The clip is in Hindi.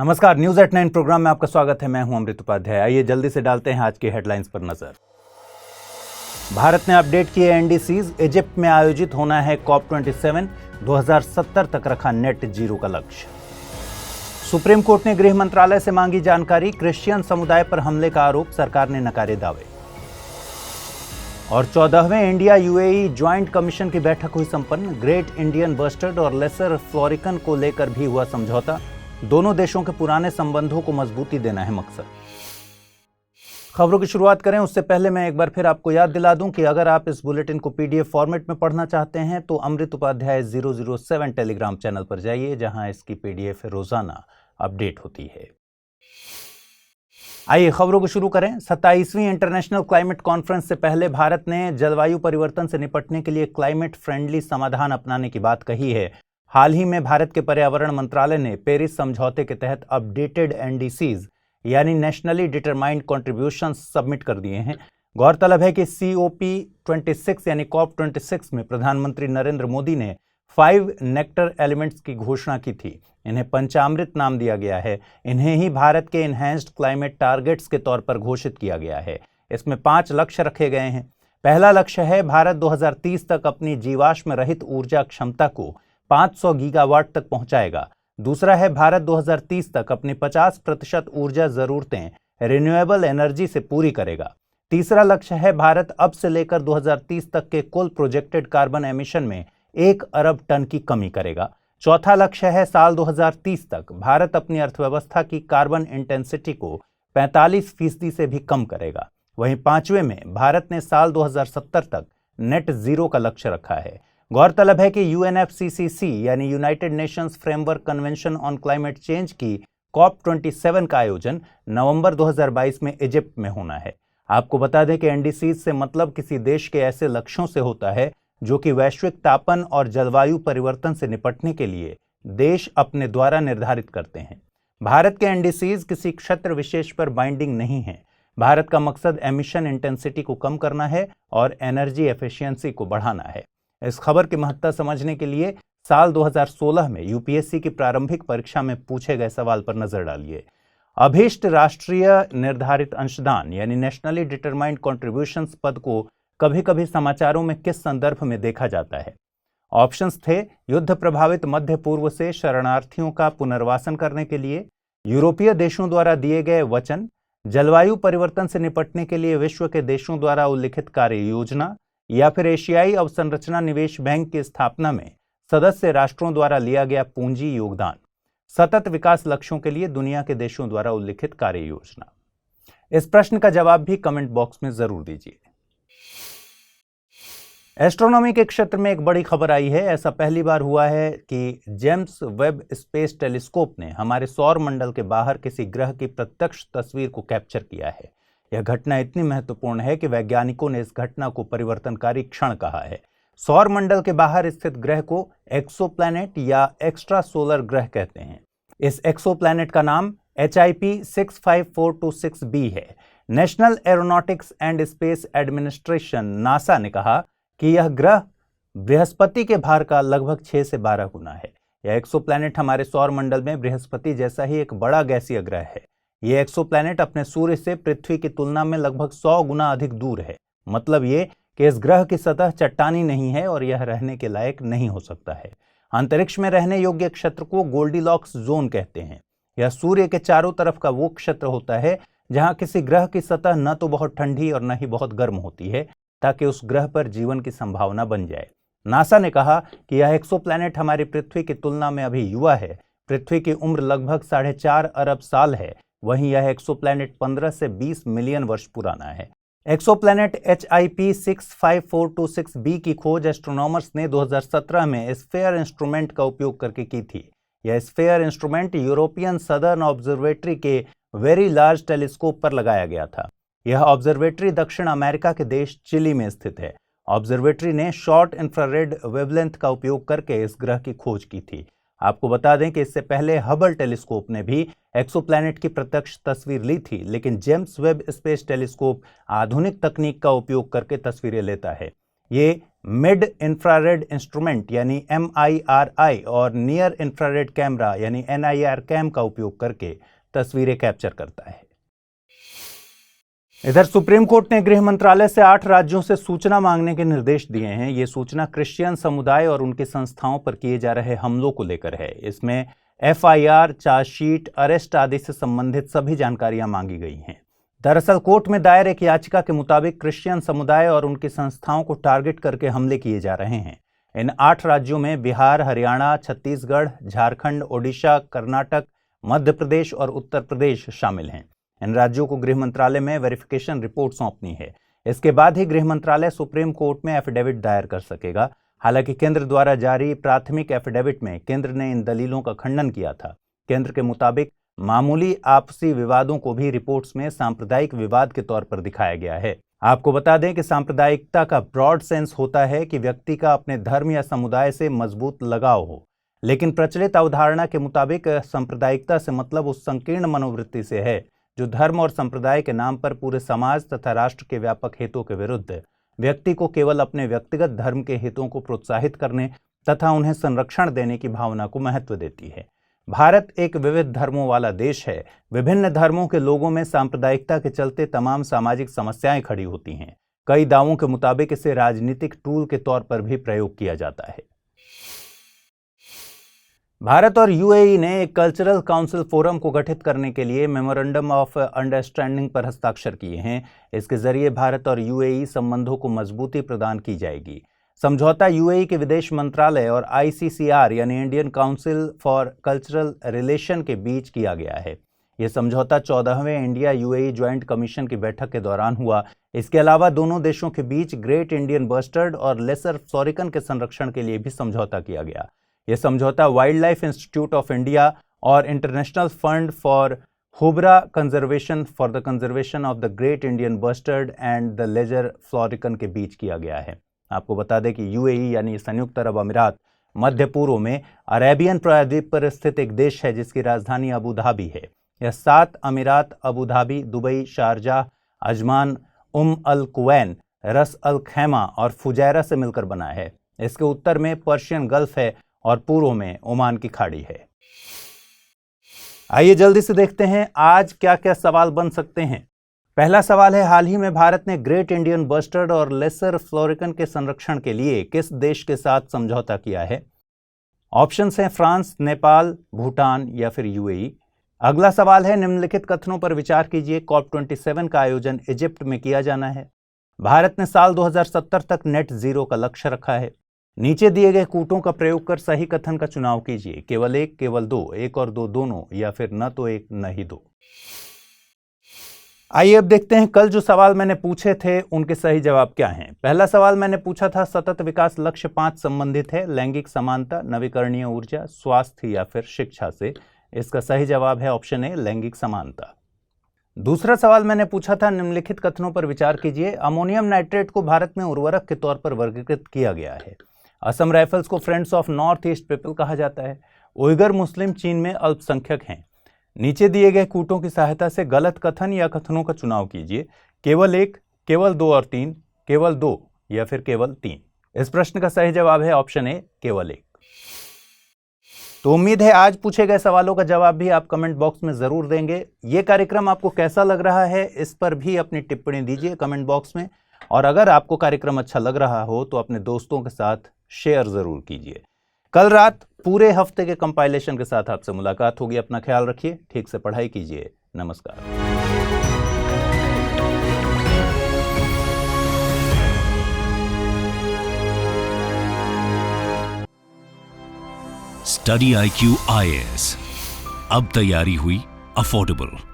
नमस्कार, न्यूज एट 9 प्रोग्राम में आपका स्वागत है। मैं हूं अमृत उपाध्याय। आइए जल्दी से डालते हैं आज की हेडलाइंस पर नजर। भारत ने अपडेट किए एनडीसीज। इजिप्ट में आयोजित होना है COP27। 2070 तक रखा नेट जीरो का लक्ष्य। सुप्रीम कोर्ट ने गृह मंत्रालय से मांगी जानकारी। क्रिश्चियन समुदाय पर हमले का आरोप, सरकार ने नकारे दावे। और 14वें इंडिया यूएई ज्वाइंट कमीशन की बैठक हुई संपन्न। ग्रेट इंडियन बस्टर्ड और लेसर फ्लोरिकन को लेकर भी हुआ समझौता। दोनों देशों के पुराने संबंधों को मजबूती देना है मकसद। खबरों की शुरुआत करें उससे पहले मैं एक बार फिर आपको याद दिला दूं कि अगर आप इस बुलेटिन को पीडीएफ फॉर्मेट में पढ़ना चाहते हैं तो अमृत उपाध्याय 007 टेलीग्राम चैनल पर जाइए, जहां इसकी पीडीएफ रोजाना अपडेट होती है। आइए खबरों को शुरू करें। 27वीं इंटरनेशनल क्लाइमेट कॉन्फ्रेंस से पहले भारत ने जलवायु परिवर्तन से निपटने के लिए क्लाइमेट फ्रेंडली समाधान अपनाने की बात कही है। हाल ही में भारत के पर्यावरण मंत्रालय ने पेरिस समझौते के तहत अपडेटेड एनडीसीज यानी नेशनली डिटरमाइंड कॉन्ट्रीब्यूशंस सबमिट कर दिए हैं। गौरतलब है कि COP26 यानी COP26 में प्रधानमंत्री नरेंद्र मोदी ने 5 नेक्टर एलिमेंट्स की घोषणा की थी। इन्हें पंचामृत नाम दिया गया है। इन्हें ही भारत के इन्हेंस्ड क्लाइमेट टारगेट्स के तौर पर घोषित किया गया है। इसमें 5 लक्ष्य रखे गए हैं। पहला लक्ष्य है भारत 2030 तक अपनी जीवाश्म रहित ऊर्जा क्षमता को 500 गीगावाट तक पहुंचाएगा। दूसरा है भारत 2030 तक अपनी 50% ऊर्जा जरूरतें रिन्यूएबल एनर्जी से पूरी करेगा। तीसरा लक्ष्य है भारत अब से लेकर 2030 तक के कुल प्रोजेक्टेड कार्बन एमिशन में 1 अरब टन की कमी करेगा। चौथा लक्ष्य है साल 2030 तक भारत अपनी अर्थव्यवस्था की कार्बन इंटेंसिटी को 45% से भी कम करेगा। वहीं पांचवें में भारत ने साल 2070 तक नेट जीरो का लक्ष्य रखा है। गौरतलब है कि UNFCCC यानी United Nations framework convention on climate change की COP27 का आयोजन नवंबर 2022 में इजिप्ट में होना है। आपको बता दें कि एनडीसीज से मतलब किसी देश के ऐसे लक्ष्यों से होता है जो कि वैश्विक तापन और जलवायु परिवर्तन से निपटने के लिए देश अपने द्वारा निर्धारित करते हैं। भारत के एनडीसीज किसी क्षेत्र विशेष पर बाइंडिंग नहीं है। भारत का मकसद एमिशन इंटेंसिटी को कम करना है और एनर्जी एफिशिएंसी को बढ़ाना है। इस खबर की महत्ता समझने के लिए साल 2016 में यूपीएससी की प्रारंभिक परीक्षा में पूछे गए सवाल पर नजर डालिए। अभीष्ट राष्ट्रीय निर्धारित अंशदान यानी नेशनली डिटरमाइंड कॉन्ट्रीब्यूशंस पद को कभी कभी समाचारों में किस संदर्भ में देखा जाता है? ऑप्शंस थे युद्ध प्रभावित मध्य पूर्व से शरणार्थियों का पुनर्वासन करने के लिए, यूरोपीय देशों द्वारा दिए गए वचन, जलवायु परिवर्तन से निपटने के लिए विश्व के देशों द्वारा उल्लिखित कार्य योजना, या फिर एशियाई अवसंरचना निवेश बैंक की स्थापना में सदस्य राष्ट्रों द्वारा लिया गया पूंजी योगदान, सतत विकास लक्ष्यों के लिए दुनिया के देशों द्वारा उल्लिखित कार्य योजना। इस प्रश्न का जवाब भी कमेंट बॉक्स में जरूर दीजिए। एस्ट्रोनॉमी के क्षेत्र में एक बड़ी खबर आई है। ऐसा पहली बार हुआ है कि जेम्स वेब स्पेस टेलीस्कोप ने हमारे सौर मंडल के बाहर किसी ग्रह की प्रत्यक्ष तस्वीर को कैप्चर किया है। यह घटना इतनी महत्वपूर्ण है कि वैज्ञानिकों ने इस घटना को परिवर्तनकारी क्षण कहा है। सौर मंडल के बाहर स्थित ग्रह को एक्सोप्लैनेट या एक्स्ट्रा सोलर ग्रह कहते हैं। इस एक्सोप्लैनेट का नाम HIP 65426b है। National aeronautics and space administration NASA ने कहा कि यह ग्रह बृहस्पति के भार का लगभग 6 से 12 गुना है। यह एक्सोप्लैनेट हमारे सौर मंडल में बृहस्पति जैसा ही एक बड़ा गैसीय ग्रह है। यह एक्सोप्लैनेट अपने सूर्य से पृथ्वी की तुलना में लगभग 100 गुना अधिक दूर है। मतलब ये कि इस ग्रह की सतह चट्टानी नहीं है और यह रहने के लायक नहीं हो सकता है। अंतरिक्ष में रहने योग्य क्षेत्र को गोल्डीलॉक्स जोन कहते हैं। यह सूर्य के चारों तरफ का वो क्षेत्र होता है जहां किसी ग्रह की सतह न तो बहुत ठंडी और न ही बहुत गर्म होती है, ताकि उस ग्रह पर जीवन की संभावना बन जाए। नासा ने कहा कि यह एक्सोप्लैनेट हमारी पृथ्वी की तुलना में अभी युवा है। पृथ्वी की उम्र लगभग 4.5 अरब साल है। वहीं यह एक्सोप्लैनेट 15 से 20 मिलियन वर्ष पुराना है। एक्सोप्लैनेट HIP 65426b की खोज एस्ट्रोनॉमर्स ने 2017 में स्फेयर इंस्ट्रूमेंट का उपयोग करके की थी। यह sphere instrument European southern observatory के वेरी लार्ज टेलीस्कोप पर लगाया गया था। यह ऑब्जर्वेटरी दक्षिण अमेरिका के देश चिली में स्थित है। ऑब्जर्वेटरी ने शॉर्ट इंफ्रारेड वेवलेंथ का उपयोग करके इस ग्रह की खोज की थी। आपको बता दें कि इससे पहले हबल टेलीस्कोप ने भी एक्सोप्लैनेट की प्रत्यक्ष तस्वीर ली थी, लेकिन जेम्स वेब स्पेस टेलीस्कोप आधुनिक तकनीक का उपयोग करके तस्वीरें लेता है। ये मिड इंफ्रारेड इंस्ट्रूमेंट यानी MIRI और नियर इंफ्रारेड कैमरा यानी NIR कैम का उपयोग करके तस्वीरें कैप्चर करता है। इधर सुप्रीम कोर्ट ने गृह मंत्रालय से 8 राज्यों से सूचना मांगने के निर्देश दिए हैं। ये सूचना क्रिश्चियन समुदाय और उनकी संस्थाओं पर किए जा रहे हमलों को लेकर है। इसमें FIR, चार्जशीट, अरेस्ट आदि से संबंधित सभी जानकारियां मांगी गई हैं। दरअसल कोर्ट में दायर एक याचिका के मुताबिक क्रिश्चियन समुदाय और उनकी संस्थाओं को टारगेट करके हमले किए जा रहे हैं। इन 8 राज्यों में बिहार, हरियाणा, छत्तीसगढ़, झारखंड, ओडिशा, कर्नाटक, मध्य प्रदेश और उत्तर प्रदेश शामिल हैं। इन राज्यों को गृह मंत्रालय में वेरिफिकेशन रिपोर्ट सौंपनी है। इसके बाद ही गृह मंत्रालय सुप्रीम कोर्ट में एफिडेविट दायर कर सकेगा। हालांकि केंद्र द्वारा जारी प्राथमिक एफिडेविट में केंद्र ने इन दलीलों का खंडन किया था। केंद्र के मुताबिक मामूली आपसी विवादों को भी रिपोर्ट्स में सांप्रदायिक विवाद के तौर पर दिखाया गया है। आपको बता दें कि सांप्रदायिकता का ब्रॉड सेंस होता है कि व्यक्ति का अपने धर्म या समुदाय से मजबूत लगाव हो, लेकिन प्रचलित अवधारणा के मुताबिक सांप्रदायिकता से मतलब उस संकीर्ण मनोवृत्ति से है जो धर्म और संप्रदाय के नाम पर पूरे समाज तथा राष्ट्र के व्यापक हितों के विरुद्ध व्यक्ति को केवल अपने व्यक्तिगत धर्म के हितों को प्रोत्साहित करने तथा उन्हें संरक्षण देने की भावना को महत्व देती है। भारत एक विविध धर्मों वाला देश है। विभिन्न धर्मों के लोगों में सांप्रदायिकता के चलते तमाम सामाजिक समस्याएं खड़ी होती हैं। कई दावों के मुताबिक इसे राजनीतिक टूल के तौर पर भी प्रयोग किया जाता है। भारत और UAE ने एक कल्चरल काउंसिल फोरम को गठित करने के लिए मेमोरेंडम ऑफ अंडरस्टैंडिंग पर हस्ताक्षर किए हैं। इसके जरिए भारत और UAE संबंधों को मजबूती प्रदान की जाएगी। समझौता UAE के विदेश मंत्रालय और ICCR यानी Indian council for cultural relation के बीच किया गया है। यह समझौता 14वें इंडिया UAE ज्वाइंट कमीशन की बैठक के दौरान हुआ। इसके अलावा दोनों देशों के बीच ग्रेट इंडियन बस्टर्ड और लेसर फ्लोरिकन के संरक्षण के लिए भी समझौता किया गया। यह समझौता wild life institute of India और international fund for houbara conservation for the conservation of the great Indian bustard and the lesser florican के बीच किया गया है। आपको बता दें कि UAE यानी संयुक्त अरब अमीरात मध्य पूर्व में अरेबियन प्रायद्वीप पर स्थित एक देश है जिसकी राजधानी अबू धाबी है। यह 7 अमीरात Abu Dhabi, Dubai, Sharjah, Ajman, Al Quwain, Ras Al खैमा और फुजैरा से मिलकर बना है। इसके उत्तर में पर्शियन गल्फ है और पूर्व में ओमान की खाड़ी है। आइए जल्दी से देखते हैं आज क्या क्या सवाल बन सकते हैं। पहला सवाल है, हाल ही में भारत ने ग्रेट इंडियन बस्टर्ड और लेसर फ्लोरिकन के संरक्षण के लिए किस देश के साथ समझौता किया है? ऑप्शंस हैं फ्रांस, नेपाल, भूटान या फिर UAE। अगला सवाल है, निम्नलिखित कथनों पर विचार कीजिए। COP27 का आयोजन इजिप्ट में किया जाना है। भारत ने साल 2070 तक नेट जीरो का लक्ष्य रखा है। नीचे दिए गए कूटों का प्रयोग कर सही कथन का चुनाव कीजिए। केवल एक, केवल दो, एक और दो दोनों, या फिर न तो एक न ही दो। आइए अब देखते हैं कल जो सवाल मैंने पूछे थे उनके सही जवाब क्या हैं। पहला सवाल मैंने पूछा था, सतत विकास लक्ष्य 5 संबंधित है लैंगिक समानता, नवीकरणीय ऊर्जा, स्वास्थ्य या फिर शिक्षा से। इसका सही जवाब है ऑप्शन ए, लैंगिक समानता। दूसरा सवाल मैंने पूछा था, निम्नलिखित कथनों पर विचार कीजिए। अमोनियम नाइट्रेट को भारत में उर्वरक के तौर पर वर्गीकृत किया गया है। असम राइफल्स को friends of north east people कहा जाता है। उइगर मुस्लिम चीन में अल्पसंख्यक हैं। नीचे दिए गए कूटों की सहायता से गलत कथन या कथनों का चुनाव कीजिए। केवल एक, केवल 2 और 3, केवल 2 या फिर केवल 3। इस प्रश्न का सही जवाब है ऑप्शन ए, केवल 1। तो उम्मीद है आज पूछे गए सवालों का जवाब भी आप कमेंट बॉक्स में जरूर देंगे। ये कार्यक्रम आपको कैसा लग रहा है इस पर भी अपनी टिप्पणी दीजिए कमेंट बॉक्स में। और अगर आपको कार्यक्रम अच्छा लग रहा हो तो अपने दोस्तों के साथ शेयर जरूर कीजिए। कल रात पूरे हफ्ते के कंपाइलेशन के साथ आपसे मुलाकात होगी। अपना ख्याल रखिए, ठीक से पढ़ाई कीजिए। नमस्कार। स्टडी IQ IAS, अब तैयारी हुई अफोर्डेबल।